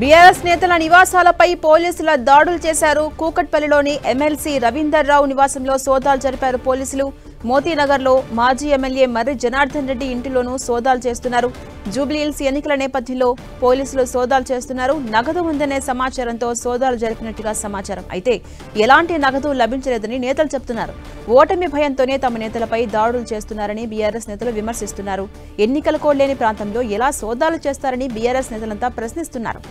BRS నేతల నివాసాలపై పోలీసుల దాడులు చేశారు. కూకట్పల్లిలోని ఎమ్మెల్సీ రవీందర్ రావు నివాసంలో సోదాలు జరిపారు పోలీసులు. మోతీనగర్లో మాజీ ఎమ్మెల్యే మర్రి జనార్దన్ రెడ్డి ఇంటిలోనూ సోదాలు చేస్తున్నారు. జూబ్లీహిల్స్ ఎన్నికల నేపథ్యంలో పోలీసులు సోదాలు చేస్తున్నారు. నగదు ఉందనే సమాచారంతో సోదాలు జరిపినట్టుగా సమాచారం. అయితే ఎలాంటి నగదు లభించలేదని నేతలు చెబుతున్నారు. ఓటమి భయంతోనే తమ నేతలపై దాడులు చేస్తున్నారని బీఆర్ఎస్ నేతలు విమర్శిస్తున్నారు. ఎన్నికల కోడ్ లేని ప్రాంతంలో ఎలా సోదాలు చేస్తారని బీఆర్ఎస్ నేతలంతా ప్రశ్నిస్తున్నారు.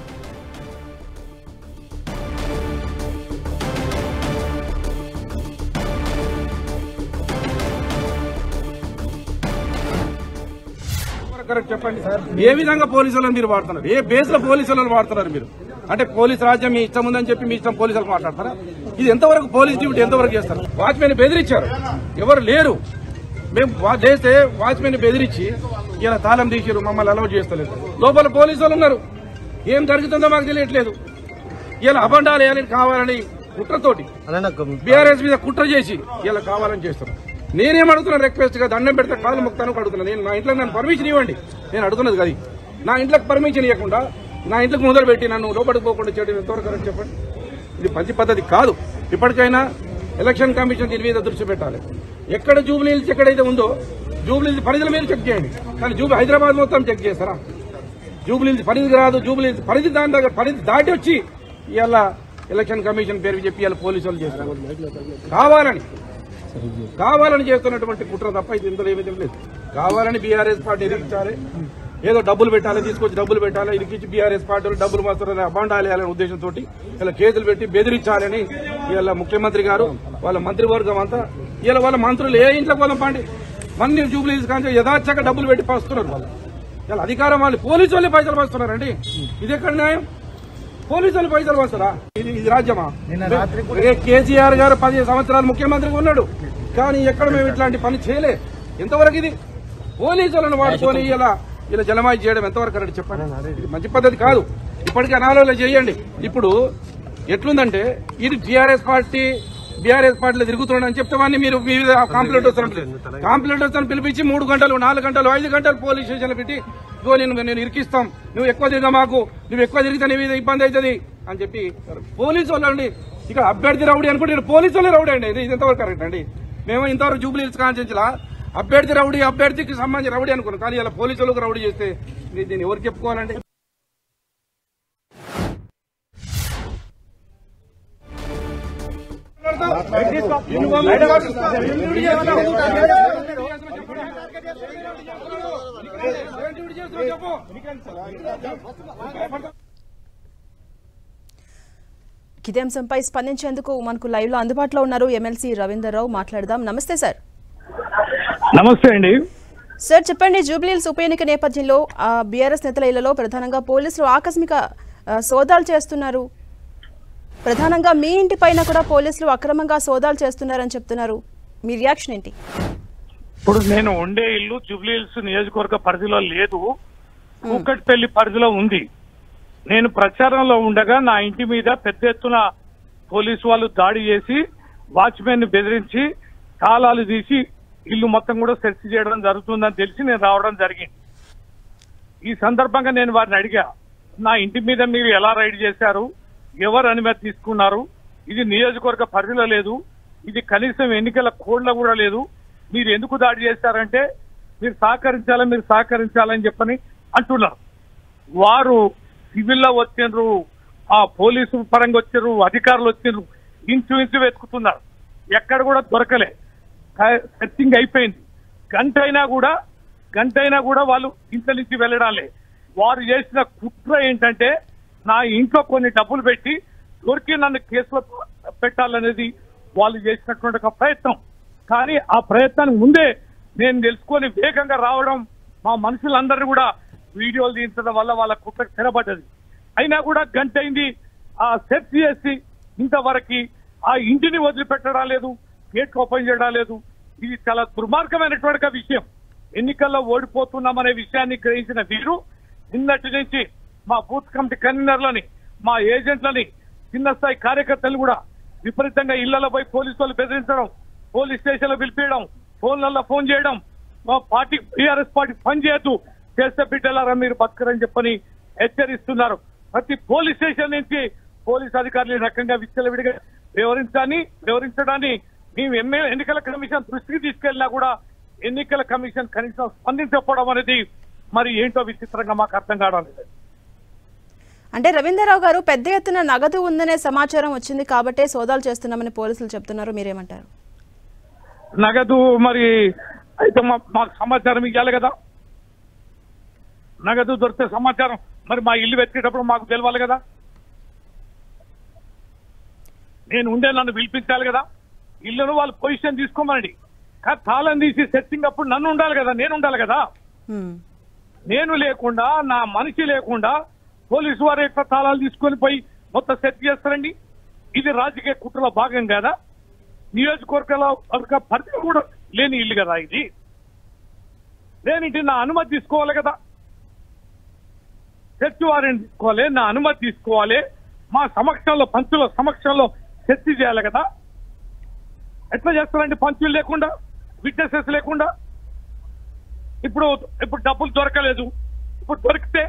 చెప్పండి ఏ విధంగా పోలీసులను మీరు వాడుతున్నారు? ఏ బేస్ లో పోలీసులను వాడుతున్నారు మీరు? అంటే పోలీస్ రాజ్యం మీ ఇష్టం ఉందని చెప్పి మీ ఇష్టం పోలీసులు మాట్లాడతారా? ఇది ఎంతవరకు పోలీస్ డ్యూటీ ఎంతవరకు చేస్తారు? వాచ్మెన్ బెదిరించారు, ఎవరు లేరు. మేము చేస్తే వాచ్మెన్ బెదిరించి ఇలా తాళం తీసారు, మమ్మల్ని అలౌట్ చేస్తలేదు. లోపల పోలీసులు ఉన్నారు, ఏం జరుగుతుందో మాకు తెలియట్లేదు. ఇలా అబండాలు వేయాలని కావాలని కుట్రతోటి బీఆర్ఎస్ మీద కుట్ర చేసి ఇలా కావాలని చేస్తున్నారు. నేనేం అడుగుతున్నాను, రిక్వెస్ట్ గా దండం పెడితే కాలు మొక్తాను అడుగుతున్నాను. నేను నా ఇంట్లో నన్ను పర్మిషన్ ఇవ్వండి, నేను అడుగుతున్నది కదా. నా ఇంట్లోకి పర్మిషన్ ఇవ్వకుండా నా ఇంట్లోకి ముందర పెట్టి నన్ను లోపలికి పోకుండా చేయడం ఎంతవరకు కరెక్ట్ చెప్పండి? ఇది మంచి పద్ధతి కాదు. ఇప్పటికైనా ఎలక్షన్ కమిషన్ దీని మీద దృష్టి పెట్టాలి. ఎక్కడ జూబ్లీహిల్స్ ఎక్కడైతే ఉందో జూబ్లీహిల్స్ పరిధిల మీద చెక్ చేయండి, కానీ హైదరాబాద్ మొత్తం చెక్ చేస్తారా? జూబ్లీహిల్స్ పరిధికి రాదు. జూబ్లీహిల్స్ పరిధి దాని దగ్గర పరిధి దాటి వచ్చి ఇలా ఎలక్షన్ కమిషన్ పేరు చెప్పి ఇలా పోలీసులు చేస్తారు. కావాలని చేస్తున్నటువంటి కుట్ర తప్ప ఇది ఇందులో ఏమీ లేదు. కావాలని బీఆర్ఎస్ పార్టీ ఇరికించాలి, ఏదో డబ్బులు పెట్టాలి, తీసుకొచ్చి డబ్బులు పెట్టాలి, ఇరికించి బీఆర్ఎస్ పార్టీలు డబ్బులు మాత్రం అబాండాలి అనే ఉద్దేశంతో ఇలా కేసులు పెట్టి బెదిరించాలని ఇలా ముఖ్యమంత్రి గారు వాళ్ళ మంత్రివర్గం అంతా ఇలా వాళ్ళ మంత్రులు ఏ ఇంట్లో పోదాం పండి మన్ని జూబ్లీహిల్స్ కానీ యథార్థంగా డబ్బులు పెట్టి పస్తున్నారు. వాళ్ళు ఇలా అధికారం వాళ్ళు పోలీసు వాళ్ళే పైసలు పస్తున్నారండి. ఇది ఎక్కడ న్యాయం? పోలీసులు పైసలు వస్తారా? ఇది రాజ్యమా? కేసీఆర్ గారు 10 సంవత్సరాలు ముఖ్యమంత్రిగా ఉన్నాడు, కానీ ఎక్కడ మేము ఇట్లాంటి పని చేయలే. ఎంతవరకు ఇది పోలీసులను వాడుకొని ఇలా జలమాయి చేయడం ఎంతవరకు కరెక్ట్ చెప్పండి? ఇది మంచి పద్ధతి కాదు. ఇప్పటికీ అనాలోచన చేయండి. ఇప్పుడు ఎట్లుందంటే ఇది బీఆర్ఎస్ పార్టీలో తిరుగుతున్నాడని చెప్తే వాడిని మీరు మీ మీద కాంప్లైంట్ వస్తున్నట్లేదు. కాంప్లైంట్ వస్తాను పిలిపించి 3 గంటలు 4 గంటలు 5 గంటలు పోలీస్ స్టేషన్లో పెట్టి నేను ఇరికిస్తాం, నువ్వు ఎక్కువ తిరిగా మాకు, నువ్వు ఎక్కువ తిరిగితే నీ మీద ఇబ్బంది అవుతుంది అని చెప్పి పోలీసు వాళ్ళండి ఇక్కడ అభ్యర్థి రౌడీ అనుకుంటే పోలీసు వాళ్ళే రౌడీ అండి. ఇది ఎంతవరకు కరెక్ట్ అండి? మేము ఇంతవరకు జూబ్లీహిల్స్ కాన్స్టిట్యూన్సీలా అభ్యర్థి రౌడీ, అభ్యర్థికి సంబంధించి రౌడీ అనుకున్నాం, కానీ ఇలా పోలీసు వాళ్ళకు రౌడీ చేస్తే దీన్ని ఎవరికి చెప్పుకోవాలండి? ఇదే అంశంపై స్పందించేందుకు మనకు లైవ్ లో అందుబాటులో ఉన్నారు ఎమ్మెల్సీ రవీందర్ రావు. మాట్లాడదాం. నమస్తే సార్. నమస్తే అండి. సార్ చెప్పండి, జూబ్లీహిల్స్ ఉప ఎన్నిక నేపథ్యంలో బీఆర్ఎస్ నేతల ఇళ్లలో ప్రధానంగా పోలీసులు ఆకస్మిక సోదాలు చేస్తున్నారు. ప్రధానంగా మీ ఇంటి పైన కూడా పోలీసులు అక్రమంగా సోదాలు చేస్తున్నారని చెప్తున్నారు. మీ రియాక్షన్ ఏంటి? ఇప్పుడు నేను ఉండే ఇల్లు జూబ్లీహిల్స్ నియోజకవర్గ పరిధిలో లేదు, కూకట్పల్లి పరిధిలో ఉంది. నేను ప్రచారంలో ఉండగా నా ఇంటి మీద పెద్ద ఎత్తున పోలీసు వాళ్ళు దాడి చేసి వాచ్మెన్ బెదిరించి తాళాలు తీసి ఇల్లు మొత్తం కూడా సెర్చ్ చేయడం జరుగుతుందని తెలిసి నేను రావడం జరిగింది. ఈ సందర్భంగా నేను వారిని అడిగా, నా ఇంటి మీద మీరు ఎలా రైడ్ చేశారు, ఎవరు అనుమతి తీసుకున్నారు, ఇది నియోజకవర్గ పరిధిలో లేదు, ఇది కనీసం ఎన్నికల కోడ్లో కూడా లేదు, మీరు ఎందుకు దాడి చేశారంటే మీరు సహకరించాలని చెప్పని అంటున్నారు. వారు సివిల్లో వచ్చిండ్రు, ఆ పోలీసు పరంగా వచ్చిండ్రు, అధికారులు వచ్చిండ్రు, ఇంచు వెతుకుతున్నారు, ఎక్కడ కూడా దొరకలే. సెర్చింగ్ అయిపోయింది. గంట అయినా కూడా వాళ్ళు ఇంట్లో నుంచి వెళ్ళడాలే. వారు చేసిన కుట్ర ఏంటంటే నా ఇంట్లో కొన్ని డబ్బులు పెట్టి దొరికి నన్ను కేసులో పెట్టాలనేది వాళ్ళు చేసినటువంటి ఒక ప్రయత్నం. కానీ ఆ ప్రయత్నానికి ముందే నేను తెలుసుకొని వేగంగా రావడం, మా మనుషులందరినీ కూడా వీడియోలు తీయించడం వల్ల వాళ్ళ కుట్రకు తెరబడ్డది. అయినా కూడా గంట అయింది, ఆ సెర్చ్ చేసి ఇంతవరకు ఆ ఇంటిని వదిలిపెట్టడం లేదు, గేట్ ఓపెన్ చేయడం లేదు. ఇది చాలా దుర్మార్గమైనటువంటి విషయం. ఎన్నికల్లో ఓడిపోతున్నామనే విషయాన్ని గ్రహించిన వీరు నిన్నటి నుంచి మా బూత్ కమిటీ కన్వీనర్లని, మా ఏజెంట్లని, చిన్న స్థాయి కార్యకర్తలు కూడా విపరీతంగా ఇళ్లలో పోయి పోలీసు వాళ్ళు బెదిరించడం, పోలీస్ స్టేషన్లో పిలిపించడం, ఫోన్లలో ఫోన్ చేయడం, మా పార్టీ బీఆర్ఎస్ పార్టీ పని చేయొద్దు, చేస్తే బిడ్డలారా మీరు బతకరని చెప్పని హెచ్చరిస్తున్నారు. ప్రతి పోలీస్ స్టేషన్ నుంచి పోలీస్ అధికారులు ఈ రకంగా విచ్చలవిడిగా వ్యవహరించడాన్ని మేము ఎన్నికల కమిషన్ దృష్టికి తీసుకెళ్లినా కూడా ఎన్నికల కమిషన్ కనీసం స్పందించకపోవడం అనేది మరి ఏంటో విచిత్రంగా మాకు అర్థం కావడం లేదు. అంటే రవీంద్రరావు గారు పెద్ద ఎత్తున నగదు ఉందనే సమాచారం వచ్చింది కాబట్టే సోదాలు చేస్తున్నామని పోలీసులు చెప్తున్నారు, మీరేమంటారు? నగదు మరి అయితే మాకు సమాచారం ఇవ్వాలి కదా. నగదు దొరికితే సమాచారం మరి మా ఇల్లు వెతికేటప్పుడు మాకు తెలవాలి కదా. నేను ఉండే నన్ను పిలిపించాలి కదా. ఇల్లును వాళ్ళు పొజిషన్ తీసుకోమనండి, కానీ తాళం తీసి సెట్టింగ్ అప్పుడు నన్ను ఉండాలి కదా, నేను ఉండాలి కదా. నేను లేకుండా నా మనిషి లేకుండా పోలీసు వారు ఎట్లా తాళాలు తీసుకొని పోయి మొత్తం సెట్ చేస్తారండి? ఇది రాజకీయ కుట్రలో భాగం కదా. నియోజకవర్గాల పరిధి కూడా లేని ఇల్లు కదా ఇది. నేనింటి నా అనుమతి తీసుకోవాలి కదా. సెర్చ్ వారెంట్ తీసుకోవాలి, నా అనుమతి తీసుకోవాలి, మా సమక్షంలో పంచుల సమక్షంలో సెర్చ్ చేయాలి కదా. ఎట్లా చేస్తారండి పంచులు లేకుండా, విట్నెసెస్ లేకుండా? ఇప్పుడు డబ్బులు దొరకలేదు, ఇప్పుడు దొరికితే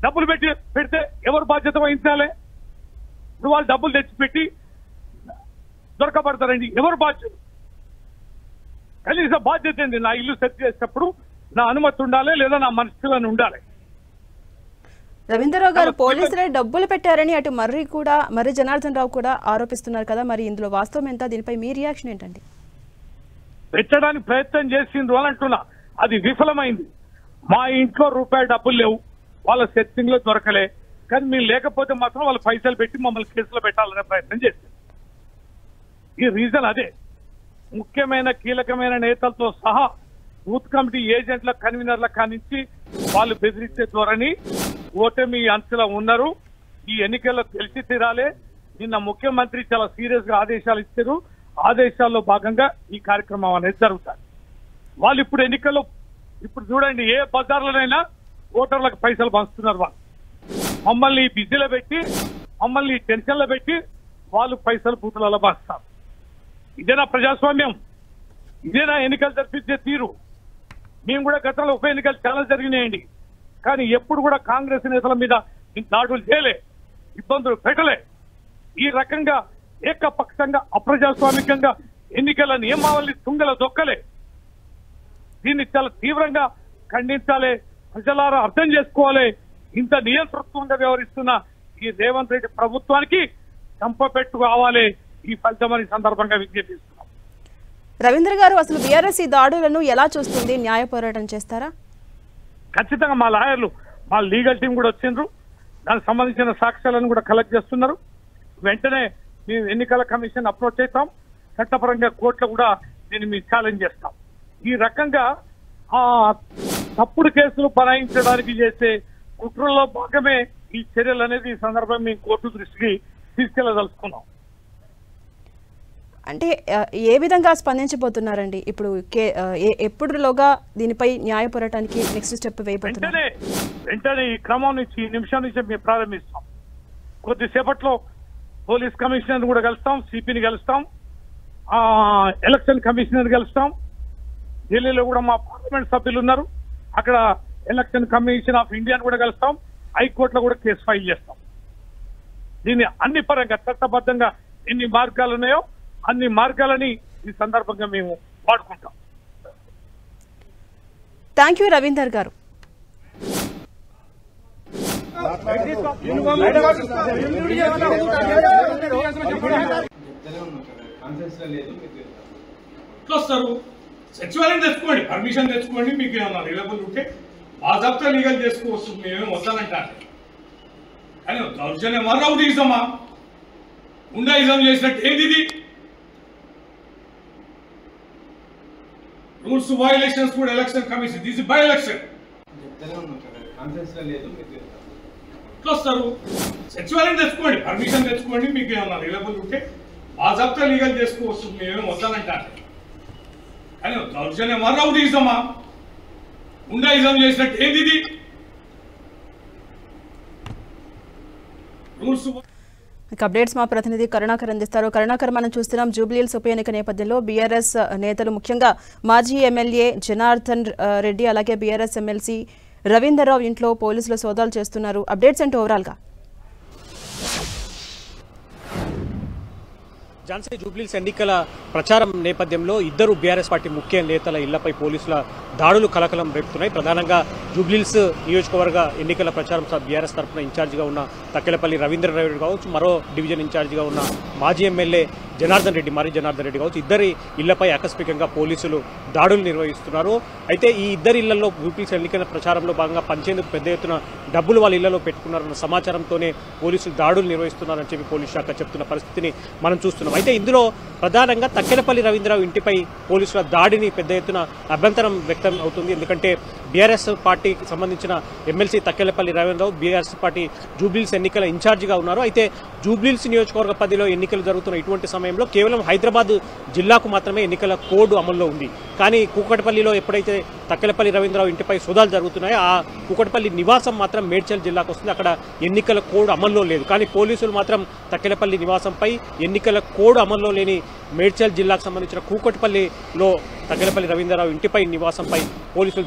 డబ్బులు పెడితే ఎవరు బాధ్యత వహించాలి? ఇప్పుడు వాళ్ళు డబ్బులు తెచ్చిపెట్టి దొరకబడతారండి, ఎవరు బాధ్యత? కనీసం బాధ్యత ఏంది? నా ఇల్లు సెర్చ్ చేసేటప్పుడు నా అనుమతి ఉండాలి, లేదా నా మనుషులను ఉండాలి. రవీంద్రరావు గారు పోలీసులే డబ్బులు పెట్టారని అటు మర్రి జనార్దన్ రావు కూడా ఆరోపిస్తున్నారు కదా, మరి ఇందులో వాస్తవం ఎంత? దీనిపై మీ రియాక్షన్ ఏంటండి? పెట్టడానికి ప్రయత్నం చేసిండ్రు అని అంటున్నా, అది విఫలమైంది. మా ఇంట్లో రూపాయి డబ్బులు లేవు, వాళ్ళ సెర్చింగ్ లో దొరకలే, కానీ మీరు లేకపోతే మాత్రం వాళ్ళు పైసలు పెట్టి మమ్మల్ని కేసులో పెట్టాలనే ప్రయత్నం చేశారు. ఈ రీజన్ అదే. ముఖ్యమైన కీలకమైన నేతలతో సహా బూత్ కమిటీ ఏజెంట్ల కన్వీనర్ల కానించి వాళ్ళు బెదిరించే ధోరణి ఓటమి అంచులో ఉన్నారు. ఈ ఎన్నికల్లో తెలిసి తీరాలే. నిన్న ముఖ్యమంత్రి చాలా సీరియస్ గా ఆదేశాలు ఇచ్చారు. ఆదేశాల్లో భాగంగా ఈ కార్యక్రమం అనేది జరుగుతుంది. వాళ్ళు ఇప్పుడు ఎన్నికల్లో ఇప్పుడు చూడండి, ఏ బజార్లోనైనా ఓటర్లకు పైసలు పంచుతున్నారు. వాళ్ళు మమ్మల్ని బిజీలో పెట్టి, మమ్మల్ని టెన్షన్లో పెట్టి వాళ్ళు పైసలు బూతులలో పంచుతారు. ఇదేనా ప్రజాస్వామ్యం? ఇదేనా ఎన్నికలు జరిపించే తీరు? మేము కూడా గతంలో ఉప ఎన్నికలు చాలా జరిగినాయండి, కానీ ఎప్పుడు కూడా కాంగ్రెస్ నేతల మీద దాడులు చేయలే, ఇబ్బందులు పెట్టలే. ఈ రకంగా ఏకపక్షంగా అప్రజాస్వామికంగా ఎన్నికల నియమావళి తుంగల దొక్కలే. దీన్ని చాలా తీవ్రంగా ఖండించాలి. ప్రజలారా అర్థం చేసుకోవాలి. ఇంత నియంతృత్వంగా వ్యవహరిస్తున్న ఈ రేవంత్ రెడ్డి ప్రభుత్వానికి చంపపెట్టు కావాలి ఈ ఫలితమని సందర్భంగా విజ్ఞప్తిస్తున్నాం. రవీంద్ర గారు, అసలు బీఆర్ఎస్ ఈ దాడులను ఎలా చూస్తుంది? న్యాయ పోరాటం చేస్తారా? ఖచ్చితంగా మా లాయర్లు, మా లీగల్ టీం కూడా వచ్చిండ్రు. దానికి సంబంధించిన సాక్ష్యాలను కూడా కలెక్ట్ చేస్తున్నారు. వెంటనే మేము ఎన్నికల కమిషన్ అప్రోచ్ అవుతాం. చట్టపరంగా కోర్టులో కూడా దీన్ని మేము ఛాలెంజ్ చేస్తాం. ఈ రకంగా తప్పుడు కేసులు బనాయించడానికి చేసే కుట్రలో భాగమే ఈ చర్యలు అనేది ఈ సందర్భం మేము కోర్టు దృష్టికి తీసుకెళ్లదలుచుకున్నాం. అంటే ఏ విధంగా స్పందించబోతున్నారండి? ఇప్పుడు ఎప్పుడులోగా దీనిపై న్యాయ పోరాటానికి నెక్స్ట్ స్టెప్ వేయబోతున్నారు? వెంటనే ఈ క్రమం నుంచి, ఈ నిమిషం నుంచి మేము ప్రారంభిస్తాం. కొద్దిసేపట్లో పోలీస్ కమిషనర్ కూడా కలుస్తాం, సిపిని కలుస్తాం, ఎలక్షన్ కమిషనర్ కలుస్తాం. ఢిల్లీలో కూడా మా పార్లమెంట్ సభ్యులు ఉన్నారు, అక్కడ ఎలక్షన్ కమిషన్ ఆఫ్ ఇండియాను కూడా కలుస్తాం. హైకోర్టులో కూడా కేసు ఫైల్ చేస్తాం. దీన్ని అన్ని పరంగా చట్టబద్ధంగా ఎన్ని మార్గాలు ఉన్నాయో అన్ని మార్గాలని ఈ సందర్భంగా మేము వాడుకుంటాం. థ్యాంక్ యూ రవీందర్ గారు. సచివాలయం తెచ్చుకోండి, పర్మిషన్ తెచ్చుకోండి, మీకు ఏమన్నా అవైలబుల్ ఉంటే బాజాబ్తా లీగల్ చేసుకోవచ్చు, మేమేం వద్దానంటారు. కానీ దౌర్జన్యం రౌడీజమా, గుండాయిజం చేసినట్టు ఏంది ఇది? రూల్స్ వయలేషన్స్ కూడా election commission, this by election ఎట్లా వస్తారు? సచివాలయం తెచ్చుకోండి, పర్మిషన్ తెచ్చుకోండి, మీకు ఏమన్నా అవైలబుల్ ఉంటే బాజాబ్తా లీగల్ చేసుకోవచ్చు, మేమేం వద్దానంటారు. కానీ దౌర్జన్యం రౌడీజమా, గుండాయిజం చేసినట్టు ఏంది ఇది? రూల్స్. అప్డేట్స్ మా ప్రతినిధి కరుణాకర్ అందిస్తారు. కరుణాకర్, మనం చూస్తున్నాం జూబ్లీహిల్స్ ఉప ఎన్నిక నేపథ్యంలో బీఆర్ఎస్ నేతలు, ముఖ్యంగా మాజీ ఎమ్మెల్యే జనార్దన్ రెడ్డి, అలాగే బీఆర్ఎస్ ఎమ్మెల్సీ రవీందర్ రావు ఇంట్లో పోలీసులు సోదాలు చేస్తున్నారు. అప్డేట్స్ ఏంటి ఓవరాల్గా? ఝాన్సీ జూబ్లీహిల్స్ ఎన్నికల ప్రచారం నేపథ్యంలో ఇద్దరు బీఆర్ఎస్ పార్టీ ముఖ్య నేతల ఇళ్లపై పోలీసుల దాడులు కలకలం రేపుతున్నాయి. ప్రధానంగా జూబ్లీహిల్స్ నియోజకవర్గ ఎన్నికల ప్రచారం బీఆర్ఎస్ తరఫున ఇన్ఛార్జిగా ఉన్న తక్కెలపల్లి రవీందర్ రావు కావచ్చు, మరో డివిజన్ ఇన్ఛార్జిగా ఉన్న మాజీ ఎమ్మెల్యే మర్రి జనార్దన్ రెడ్డి కావచ్చు, ఇద్దరి ఇళ్లపై ఆకస్మికంగా పోలీసులు దాడులు నిర్వహిస్తున్నారు. అయితే ఈ ఇద్దరి ఇళ్లలో జూబ్లీహిల్స్ ఎన్నికల ప్రచారంలో భాగంగా పంచేందుకు పెద్ద ఎత్తున డబ్బులు వాళ్ళ ఇళ్లలో పెట్టుకున్నారన్న సమాచారంతోనే పోలీసులు దాడులు నిర్వహిస్తున్నారని చెప్పి పోలీసు శాఖ చెప్తున్న పరిస్థితిని మనం చూస్తున్నాం. అయితే ఇందులో ప్రధానంగా తక్కెలపల్లి రవీంద్రరావు ఇంటిపై పోలీసుల దాడిని పెద్ద ఎత్తున అభ్యంతరం వ్యక్తం అవుతుంది. ఎందుకంటే బీఆర్ఎస్ పార్టీకి సంబంధించిన MLC Takkellapalli Ravindra Rao BRS party Jubilee Hills ఎన్నికల ఇన్ఛార్జిగా ఉన్నారు. అయితే జూబ్లీహిల్స్ నియోజకవర్గ పరిధిలో ఎన్నికలు జరుగుతున్న ఇటువంటి సమయంలో కేవలం హైదరాబాద్ జిల్లాకు మాత్రమే ఎన్నికల కోడ్ అమల్లో ఉంది. కానీ కూకట్పల్లిలో ఎప్పుడైతే తక్కెలపల్లి రవీంద్రరావు ఇంటిపై సోదాలు జరుగుతున్నాయో ఆ కూకట్పల్లి నివాసం మాత్రం మేడ్చల్ జిల్లాకు వస్తుంది. అక్కడ ఎన్నికల కోడ్ అమల్లో లేదు. కానీ పోలీసులు మాత్రం తక్కెలపల్లి నివాసంపై ఎన్నికల కోడ్ అమల్లో లేని మేడ్చల్ జిల్లాకు సంబంధించిన కూకట్పల్లిలో తక్కెలపల్లి రవీంద్రరావు ఇంటిపై నివాసంపై పోలీసులు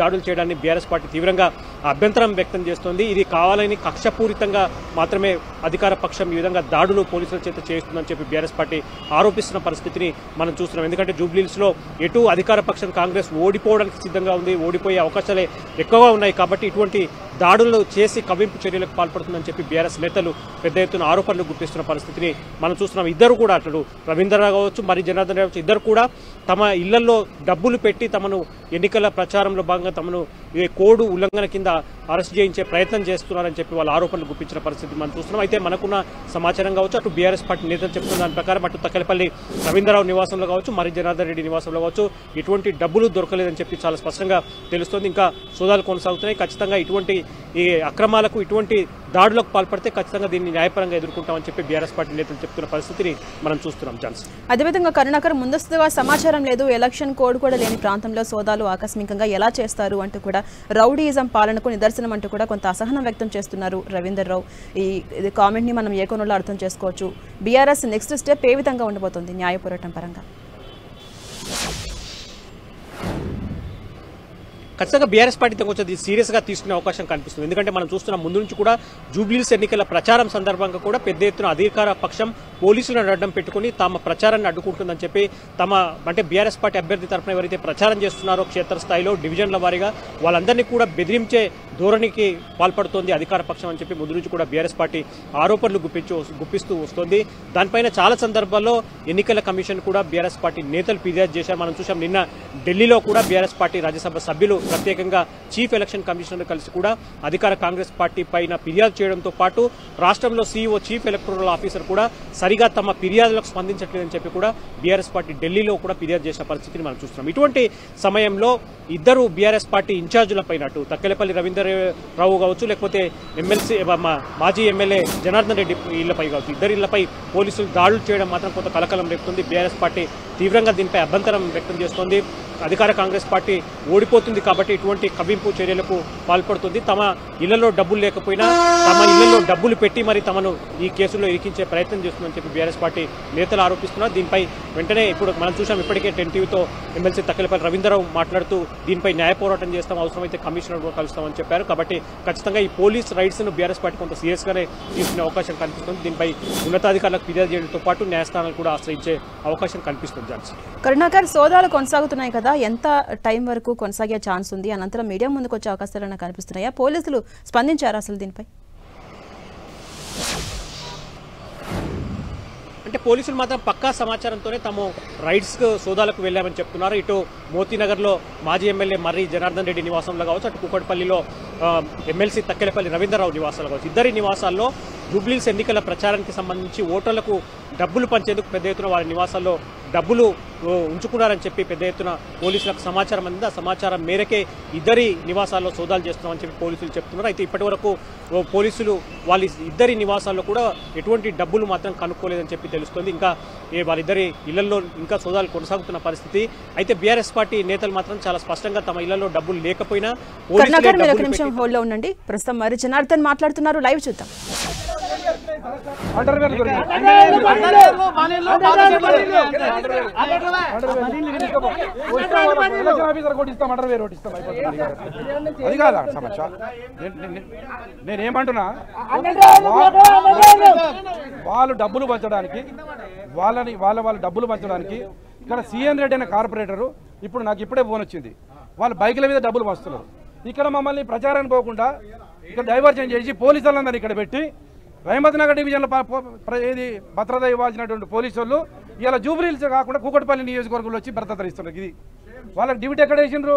దాడులు చేయడాన్ని బీఆర్ఎస్ పార్టీ తీవ్రంగా అభ్యంతరం వ్యక్తం చేస్తోంది. ఇది కావాలని కక్షపూరితంగా మాత్రమే అధికార పక్షం ఈ విధంగా దాడులు పోలీసుల చేత చేస్తుందని చెప్పి బీఆర్ఎస్ పార్టీ ఆరోపిస్తున్న పరిస్థితిని మనం చూస్తున్నాం. ఎందుకంటే జూబ్లీహిల్స్లో ఎటు అధికార పక్షం కాంగ్రెస్ ఓడిపోవడానికి సిద్ధంగా ఉంది, ఓడిపోయే అవకాశాలే ఎక్కువగా ఉన్నాయి. కాబట్టి ఇటువంటి దాడులు చేసి కవ్వింపు చర్యలకు పాల్పడుతుందని చెప్పి బీఆర్ఎస్ నేతలు పెద్ద ఎత్తున ఆరోపణలు గుర్తిస్తున్న పరిస్థితిని మనం చూస్తున్నాం. ఇద్దరు కూడా అటు రవీంద్రరావు కావచ్చు, మరి జనార్దన్ రావు ఇద్దరు కూడా తమ ఇళ్లలో డబ్బులు పెట్టి తమను ఎన్నికల ప్రచారంలో భాగంగా తమను కోడ్ ఉల్లంఘన కింద అరెస్ట్ చేయించే ప్రయత్నం చేస్తున్నారని చెప్పి వాళ్ళ ఆరోపణలు గుప్పించిన పరిస్థితి మనం చూస్తున్నాం. అయితే మనకున్న సమాచారం కావచ్చు, అటు బీఆర్ఎస్ పార్టీ నేతలు చెప్తున్న దాని ప్రకారం అటు తక్కెలపల్లి రవీంద్రరావు నివాసంలో కావచ్చు, మరి జనార్దన్ రెడ్డి నివాసంలో కావచ్చు ఎటువంటి డబ్బులు దొరకలేదని చెప్పి చాలా స్పష్టంగా తెలుస్తోంది. ఇంకా సోదాలు కొనసాగుతున్నాయి. ఖచ్చితంగా ఇటువంటి ఈ అక్రమాలకు ఇటువంటి దాడులకు పాల్పడితే ఖచ్చితంగా దీన్ని న్యాయపరంగా ఎదుర్కొంటామని చెప్పి బీఆర్ఎస్ పార్టీ నేతలు చెప్తున్న పరిస్థితిని మనం చూస్తున్నాం. ఛాన్స్ అదేవిధంగా కరుణాకర్ ముందస్తుగా సమాచారం లేదు, ఎలక్షన్ కోడ్ కూడా లేని ప్రాంతంలో సోదాలు ఆకస్మికంగా ఎలా చేస్తారు అంటూ కూడా రౌడీయిజం పాలనకు నిదర్శనం అంటూ కూడా కొంత అసహనం వ్యక్తం చేస్తున్నారు రవీందర్ రావు. ఈ కామెంట్ ని మనం ఏ కోణంలో అర్థం చేసుకోవచ్చు? బీఆర్ఎస్ నెక్స్ట్ స్టెప్ ఏ విధంగా ఉండబోతోంది న్యాయ పోరాటం పరంగా? ఖచ్చితంగా బీఆర్ఎస్ పార్టీతో కొంచెం సీరియస్గా తీసుకునే అవకాశం కనిపిస్తుంది. ఎందుకంటే మనం చూస్తున్న ముందు నుంచి కూడా జూబ్లీహిల్స్ ఎన్నికల ప్రచారం సందర్భంగా కూడా పెద్ద ఎత్తున అధికార పక్షం పోలీసులను అడ్డం పెట్టుకుని తమ ప్రచారాన్ని అడ్డుకుంటుందని చెప్పి అంటే బీఆర్ఎస్ పార్టీ అభ్యర్థి తరఫున ఎవరైతే ప్రచారం చేస్తున్నారో క్షేత్రస్థాయిలో డివిజన్ల వారీగా వాళ్ళందరినీ కూడా బెదిరించే ధోరణికి పాల్పడుతోంది అధికార పక్షం అని చెప్పి ముందు నుంచి కూడా బీఆర్ఎస్ పార్టీ ఆరోపణలు గుప్పిస్తూ వస్తోంది. దానిపైన చాలా సందర్భాల్లో ఎన్నికల కమిషన్ కూడా బీఆర్ఎస్ పార్టీ నేతలు ఫిర్యాదు చేశారు. మనం చూసాం నిన్న ఢిల్లీలో కూడా బీఆర్ఎస్ పార్టీ రాజ్యసభ సభ్యులు ప్రత్యేకంగా చీఫ్ ఎలక్షన్ కమిషనర్ కలిసి కూడా అధికార కాంగ్రెస్ పార్టీ పైన ఫిర్యాదు చేయడంతో పాటు రాష్ట్రంలో సీఈఓ చీఫ్ ఎలక్టోరల్ ఆఫీసర్ కూడా సరిగా తమ ఫిర్యాదులకు స్పందించట్లేదని చెప్పి కూడా బీఆర్ఎస్ పార్టీ ఢిల్లీలో కూడా ఫిర్యాదు చేసిన పరిస్థితిని మనం చూస్తున్నాం. ఇటువంటి సమయంలో ఇద్దరు బీఆర్ఎస్ పార్టీ ఇన్ఛార్జీల పైన అటు తక్కెలపల్లి రవీంద్రరావు కావచ్చు, లేకపోతే ఎమ్మెల్సీ మాజీ ఎమ్మెల్యే జనార్దన్ రెడ్డి ఇళ్లపై కావచ్చు, ఇద్దరి ఇళ్లపై పోలీసులు దాడులు చేయడం మాత్రం కొంత కలకలం రేపుతుంది. బీఆర్ఎస్ పార్టీ తీవ్రంగా దీనిపై అభ్యంతరం వ్యక్తం చేస్తోంది. అధికార కాంగ్రెస్ పార్టీ ఓడిపోతుంది కాబట్టి ఇటువంటి కవ్వింపు చర్యలకు పాల్పడుతుంది. తమ ఇళ్లలో డబ్బులు లేకపోయినా తమ ఇళ్లలో డబ్బులు పెట్టి మరి తమను ఈ కేసులో ఇరికించే ప్రయత్నం చేస్తుందని చెప్పి బీఆర్ఎస్ పార్టీ నేతలు ఆరోపిస్తున్నారు. దీనిపై వెంటనే ఇప్పుడు మనం చూసాం, ఇప్పటికే 10 టీవీతో ఎమ్మెల్సీ తక్కెలపల్లి రవీంద్రరావు మాట్లాడుతూ దీనిపై న్యాయ పోరాటం చేస్తాం, అవసరమైతే కమిషనర్ కూడా కలుస్తామని చెప్పారు. కాబట్టి ఖచ్చితంగా ఈ పోలీస్ రైట్స్ ను బీఆర్ఎస్ పార్టీ కొంత సీరియస్ గానే తీసుకునే అవకాశం కనిపిస్తుంది. దీనిపై ఉన్నతాధికారులకు ఫిర్యాదు చేయడంతో పాటు న్యాయస్థానాలు కూడా ఆశ్రయించే అవకాశం కనిపిస్తుంది. కరుణాకర్, సోదాలు కొనసాగుతున్నాయి కదా, ఎంత టైం వరకు కొనసాగే ఛాన్స్ ఉంది? అనంతరం మీడియా ముందుకు వచ్చే అవకాశాలు కనిపిస్తున్నాయా? పోలీసులు స్పందించారు అసలు దీనిపై? అంటే పోలీసులు మాత్రం పక్కా సమాచారంతోనే తాము రైడ్స్ సోదాలకు వెళ్లామని చెప్తున్నారు. ఇటు మోతీనగర్లో మాజీ ఎమ్మెల్యే మర్రి జనార్దన్ రెడ్డి నివాసంలో కావచ్చు, అటు కూకట్పల్లిలో ఎమ్మెల్సీ తక్కెలపల్లి రవీంద్రరావు నివాసాలు కావచ్చు, ఇద్దరి నివాసాల్లో జూబ్లీహిల్స్ ఎన్నికల ప్రచారానికి సంబంధించి ఓటర్లకు డబ్బులు పంచేందుకు పెద్ద ఎత్తున వారి నివాసాల్లో డబ్బులు ఉంచుకున్నారని చెప్పి పెద్ద ఎత్తున పోలీసులకు సమాచారం అందింది. ఆ సమాచారం మేరకే ఇద్దరి నివాసాల్లో సోదాలు చేస్తున్నామని చెప్పి పోలీసులు చెప్తున్నారు. అయితే ఇప్పటి వరకు పోలీసులు వాళ్ళ ఇద్దరి నివాసాల్లో కూడా ఎటువంటి డబ్బులు మాత్రం కనుక్కోలేదని చెప్పి తెలుస్తోంది. ఇంకా వాళ్ళిద్దరి ఇళ్లలో ఇంకా సోదాలు కొనసాగుతున్న పరిస్థితి. అయితే బీఆర్ఎస్ పార్టీ నేతలు మాత్రం చాలా స్పష్టంగా తమ ఇళ్లలో డబ్బులు లేకపోయినా ఉండండి. ప్రస్తుతం మరి జనార్దన్ మాట్లాడుతున్నారు, లైవ్ చూద్దాం. అండర్వేర్ ఎలక్షన్ ఆఫీసర్ కూడా ఇస్తాం, అండర్వేర్ ఒకటి ఇస్తాం, అయిపోతుంది. అది కాదా సమస్య. నేనేమంటున్నా, వాళ్ళు డబ్బులు పంచడానికి వాళ్ళ డబ్బులు పంచడానికి ఇక్కడ సిఎన్ రెడ్డి అనే కార్పొరేటరు ఇప్పుడు నాకు ఇప్పుడే ఫోన్ వచ్చింది, వాళ్ళ బైకుల మీద డబ్బులు పంచుతున్నారు. ఇక్కడ మమ్మల్ని ప్రచారానికి పోకుండా ఇక్కడ డైవర్షన్ చేసి పోలీసులందరినీ ఇక్కడ పెట్టి రహమత్ నగర్ డివిజన్లో ఏది భద్రత ఇవ్వాల్సినటువంటి పోలీసు వాళ్ళు ఇలా జూబ్లీహిల్స్ కాకుండా కూకట్పల్లి నియోజకవర్గంలో వచ్చి భద్రత ఇస్తున్నారు. ఇది వాళ్ళకి డ్యూటీ ఎక్కడ వేసినారు,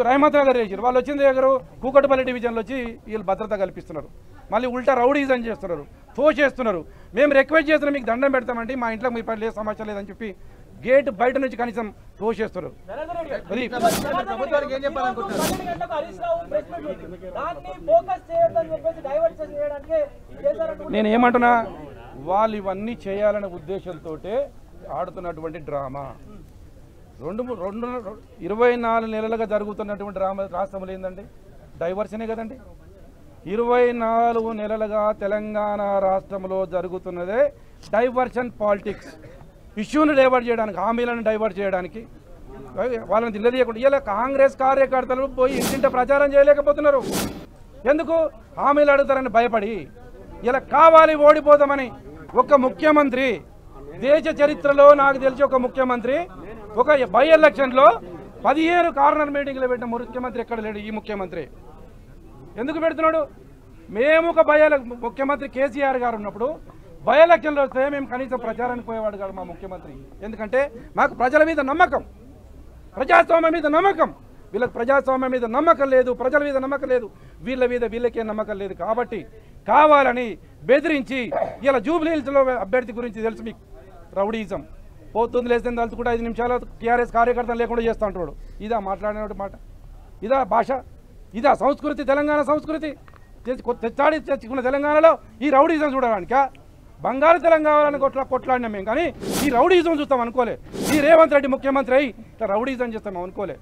రహమత్ నగర్ వేసారు. వాళ్ళు వచ్చిన దగ్గర కూకట్పల్లి డివిజన్లో వచ్చి వీళ్ళు భద్రత కల్పిస్తున్నారు. మళ్ళీ ఉల్టా రౌడీజం చేస్తున్నారు, తోచేస్తున్నారు. మేము రిక్వెస్ట్ చేస్తున్నాం, మీకు దండం పెడతామండి, మా ఇంట్లో మీ పని లేదు, సమస్య లేదని చెప్పి గేట్ బయట నుంచి కనీసం తోచేస్తారు. నేను ఏమంటున్నా, వాళ్ళు ఇవన్నీ చేయాలనే ఉద్దేశంతో ఆడుతున్నటువంటి డ్రామా. 24 నెలలుగా జరుగుతున్నటువంటి డ్రామా రాష్ట్రంలో ఏందండి, డైవర్షనే కదండి. 24 నెలలుగా తెలంగాణ రాష్ట్రంలో జరుగుతున్నదే డైవర్షన్ పాలిటిక్స్. ఇష్యూని డైవర్ట్ చేయడానికి, హామీలను డైవర్ట్ చేయడానికి, వాళ్ళని నిలదీయకుండా ఇలా కాంగ్రెస్ కార్యకర్తలు పోయి ఇంటింట ప్రచారం చేయలేకపోతున్నారు. ఎందుకు? హామీలు అడుగుతారని భయపడి. ఇలా కావాలి ఓడిపోతామని ఒక ముఖ్యమంత్రి, దేశ చరిత్రలో నాకు తెలిసి ఒక ముఖ్యమంత్రి ఒక బై ఎలక్షన్లో 15 కార్నర్ మీటింగ్లు పెట్టిన ముఖ్యమంత్రి ఎక్కడ లేడు. ఈ ముఖ్యమంత్రి ఎందుకు పెడుతున్నాడు? మేము ఒక ముఖ్యమంత్రి కేసీఆర్ గారు ఉన్నప్పుడు బై ఎలక్షన్లో వస్తే మేము కనీసం ప్రచారానికి పోయేవాడు కాదు మా ముఖ్యమంత్రి. ఎందుకంటే మాకు ప్రజల మీద నమ్మకం, ప్రజాస్వామ్యం మీద నమ్మకం. వీళ్ళకి ప్రజాస్వామ్యం మీద నమ్మకం లేదు, ప్రజల మీద నమ్మకం లేదు, వీళ్ళకే నమ్మకం లేదు. కాబట్టి కావాలని బెదిరించి ఇలా జూబ్లీహిల్స్లో అభ్యర్థి గురించి తెలుసు మీకు, రౌడీజం పోతుంది లేదని తలుచుకుంటే 5 నిమిషాలు టీఆర్ఎస్ కార్యకర్తలు లేకుండా చేస్తూ ఉంటాడు. ఇదా మాట్లాడిన మాట? ఇదా భాష? ఇదా సంస్కృతి? తెలంగాణ సంస్కృతి తెచ్చుకున్న తెలంగాణలో ఈ రౌడీజం చూడడానిక? బంగారు తెలంగాణ కొట్లాడినాం మేము, కానీ ఈ రౌడీజం చూస్తాం అనుకోలే. ఈ రేవంత్ రెడ్డి ముఖ్యమంత్రి అయ్యి ఇట్లా రౌడీజం చేస్తాం అనుకోలే.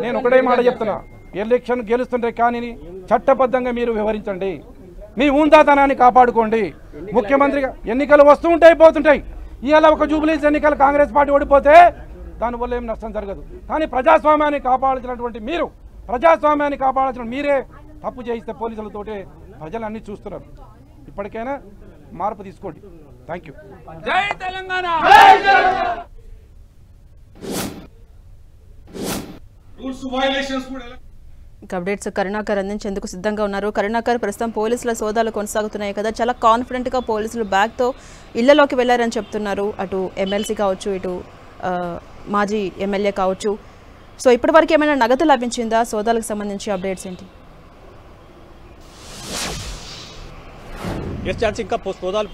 నేను ఒకటే మాట చెప్తున్నా, ఎలక్షన్ గెలుస్తుంటే కానీ చట్టబద్ధంగా మీరు వ్యవహరించండి, మీ ఊందాతనాన్ని కాపాడుకోండి. ముఖ్యమంత్రిగా ఎన్నికలు వస్తూ ఉంటాయి, పోతుంటాయి. ఇవాళ ఒక జూబ్లీహిల్స్ ఎన్నికలు కాంగ్రెస్ పార్టీ ఓడిపోతే దానివల్ల ఏం నష్టం జరగదు. కానీ ప్రజాస్వామ్యాన్ని కాపాడాల్సినటువంటి మీరు, ప్రజాస్వామ్యాన్ని కాపాడాల్సిన మీరే తప్పు చేయిస్తే పోలీసులతోటే ప్రజలు అన్ని చూస్తున్నారు. ఇప్పటికైనా మార్పు తీసుకోండి. Thank you. జై తెలంగాణ. అప్డేట్స్ కరుణాకర్ అందించేందుకు సిద్ధంగా ఉన్నారు. కరుణాకర్, ప్రస్తుతం పోలీసుల సోదాలు కొనసాగుతున్నాయి కదా, చాలా కాన్ఫిడెంట్గా పోలీసులు బ్యాగ్తో ఇళ్లలోకి వెళ్లారని చెప్తున్నారు. అటు ఎమ్మెల్సీ కావచ్చు, ఇటు మాజీ ఎమ్మెల్యే కావచ్చు. సో ఇప్పటివరకు ఏమైనా నగదు లభించిందా? సోదాలకు సంబంధించి అప్డేట్స్ ఏంటి? ఎస్ ఛాన్స్, ఇంకా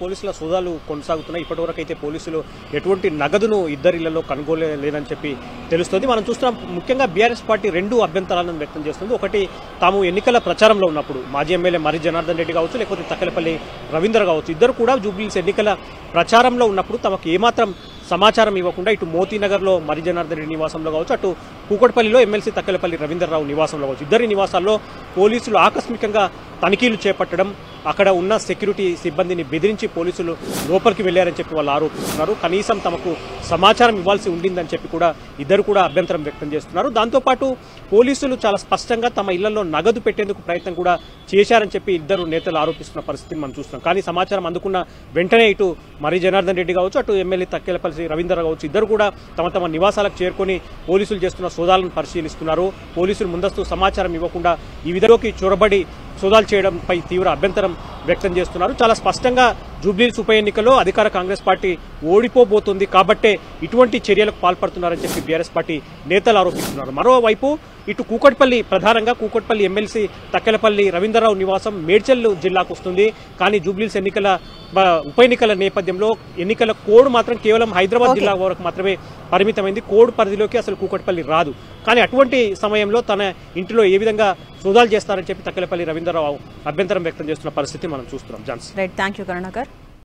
పోలీసుల సోదాలు కొనసాగుతున్నాయి. ఇప్పటివరకు అయితే పోలీసులు ఎటువంటి నగదును ఇద్దరి ఇళ్లలో కనుగోలేదని చెప్పి తెలుస్తుంది. మనం చూస్తున్నాం, ముఖ్యంగా బీఆర్ఎస్ పార్టీ 2 అభ్యంతరాలను వ్యక్తం చేస్తుంది. ఒకటి, తాము ఎన్నికల ప్రచారంలో ఉన్నప్పుడు మాజీ ఎమ్మెల్యే మర్రి జనార్దన్ రెడ్డి కావచ్చు, లేకపోతే తక్కలపల్లి రవీందర్ కావచ్చు, ఇద్దరు కూడా జూబ్లీహిల్స్ ఎన్నికల ప్రచారంలో ఉన్నప్పుడు తమకు ఏమాత్రం సమాచారం ఇవ్వకుండా ఇటు మోతీనగర్లో మర్రి జనార్దన్ రెడ్డి నివాసంలో కావచ్చు, అటు కూకట్పల్లిలో ఎమ్మెల్సీ తక్కలపల్లి రవీందర్రావు నివాసంలో కావచ్చు, ఇద్దరి నివాసాల్లో పోలీసులు ఆకస్మికంగా తనిఖీలు చేపట్టడం, అక్కడ ఉన్న సెక్యూరిటీ సిబ్బందిని బెదిరించి పోలీసులు లోపలికి వెళ్లారని చెప్పి వాళ్ళు ఆరోపిస్తున్నారు. కనీసం తమకు సమాచారం ఇవ్వాల్సి ఉండిందని చెప్పి కూడా ఇద్దరు కూడా అభ్యంతరం వ్యక్తం చేస్తున్నారు. దాంతోపాటు పోలీసులు చాలా స్పష్టంగా తమ ఇళ్లలో నగదు పెట్టేందుకు ప్రయత్నం కూడా చేశారని చెప్పి ఇద్దరు నేతలు ఆరోపిస్తున్న పరిస్థితిని మనం చూస్తున్నాం. కానీ సమాచారం అందుకున్న వెంటనే ఇటు మర్రి జనార్దన్ రెడ్డి కావచ్చు, అటు ఎమ్మెల్యే తక్కెలపల్లి రవీందర్ కావచ్చు, ఇద్దరు కూడా తమ నివాసాలకు చేరుకొని పోలీసులు చేస్తున్న సోదాలను పరిశీలిస్తున్నారు. పోలీసులు ముందస్తు సమాచారం ఇవ్వకుండా ఈ విధంలోకి చొరబడి సోదాలు చేయడంపై తీవ్ర అభ్యంతరం వ్యక్తం చేస్తున్నారు. చాలా స్పష్టంగా జూబ్లీహిల్స్ ఉప ఎన్నికల్లో అధికార కాంగ్రెస్ పార్టీ ఓడిపోబోతుంది కాబట్టే ఇటువంటి చర్యలకు పాల్పడుతున్నారని చెప్పి బీఆర్ఎస్ పార్టీ నేతలు ఆరోపిస్తున్నారు. మరోవైపు ఇటు కూకట్పల్లి, ప్రధానంగా కూకట్పల్లి ఎమ్మెల్సీ తక్కెలపల్లి రవీందర్రావు నివాసం మేడ్చల్ జిల్లాకు వస్తుంది. కానీ జూబ్లీహిల్స్ ఉప ఎన్నికల నేపథ్యంలో ఎన్నికల కోడ్ మాత్రం కేవలం హైదరాబాద్ జిల్లా వరకు మాత్రమే పరిమితమైంది. కోడ్ పరిధిలోకి అసలు కూకట్పల్లి రాదు. కానీ అటువంటి సమయంలో తన ఇంటిలో ఏ విధంగా సోదాలు చేస్తారని చెప్పి తక్కెలపల్లి రవీందర్రావు అభ్యంతరం వ్యక్తం చేస్తున్న పరిస్థితి మనం చూస్తున్నాం. జాన్స్. Right, thank you Karunakar.